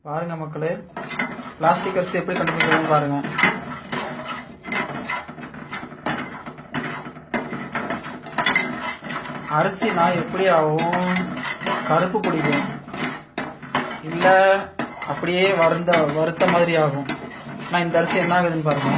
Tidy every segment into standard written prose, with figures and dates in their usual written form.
பாருங்க மக்களே, பிளாஸ்டிக் அரிசி எப்படி கண்டுபிடிக்கிறதுன்னு பாருங்க. அரிசினா எப்படி ஆகும்? கருப்பு பிடிக்கும், இல்ல அப்படியே வறுத்த மாதிரி ஆகும். நான் இந்த அரிசி என்ன ஆகுதுன்னு பாருங்க.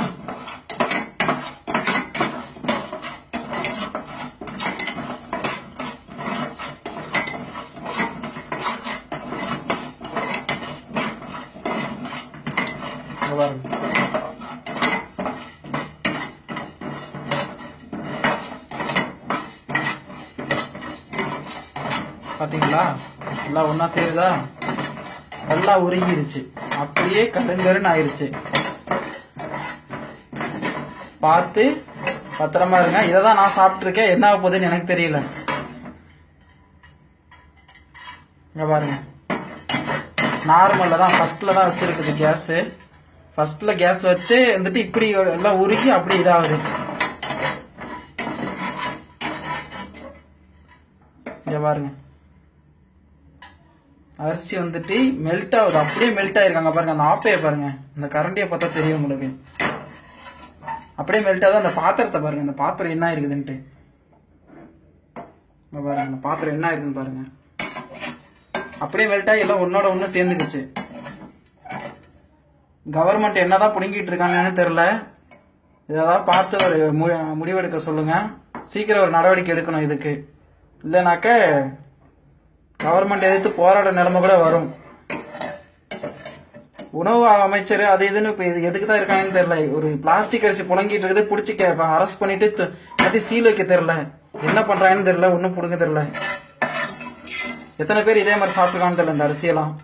பாத்தீங்களா, எல்லாம் ஒன்னா சேருதா, எல்லாம் உருகிருச்சு, அப்படியே கருங்கருன்னு ஆயிருச்சு. பார்த்து பத்திரமா இருங்க. இதான் நான் சாப்பிட்டு இருக்கேன், என்ன ஆக போகுதுன்னு எனக்கு தெரியல. இங்க பாருங்க, நார்மல்ல தான் ஃபர்ஸ்ட்ல தான் வச்சிருக்குது கேஸ். ஃபர்ஸ்ட்ல கேஸ் வச்சு வந்துட்டு இப்படி எல்லாம் உருகி அப்படி இதாகுது. இங்க பாருங்க, அரிசி வந்துட்டு மெல்ட் ஆகுது, அப்படியே மெல்ட் ஆயிருக்காங்க பாருங்க. அந்த ஆப்பைய பாருங்க, அந்த கரண்டியை பார்த்தா தெரியும் உங்களுக்கு. அப்படியே மெல்ட் ஆகுது. அந்த பாத்திரத்தை பாருங்க, அந்த பாத்திரம் என்ன இருக்குதுன்ட்டு பாருங்க. அந்த பாத்திரம் என்ன இருக்குன்னு பாருங்க, அப்படியே மெல்ட் ஆகி எல்லாம் ஒன்னோட ஒண்ணு சேர்ந்துக்குச்சு. கவர்மெண்ட் என்னதான் புடுங்கிட்டு இருக்காங்கன்னு தெரியல. இதெல்லாம் பார்த்து ஒரு முடிவெடுக்க சொல்லுங்க. சீக்கிரம் ஒரு நடவடிக்கை எடுக்கணும் இதுக்கு. இல்லைனாக்க கவர்மெண்ட் எதிர்த்து போராட நிலைமை கூட வரும். உணவு அமைச்சர் அது இதுன்னு எதுக்கு தான் இருக்காங்கன்னு தெரியல. ஒரு பிளாஸ்டிக் அரிசி புழங்கிட்டு இருக்குது, பிடிச்சி அரெஸ்ட் பண்ணிட்டு சீல் வைக்க தெரியல. என்ன பண்றாங்கன்னு தெரியல, ஒன்னும் புடுங்க தெரியல. எத்தனை பேர் இதே மாதிரி சாப்பிட்டுருக்கான்னு தெரியல இந்த அரிசியெல்லாம்.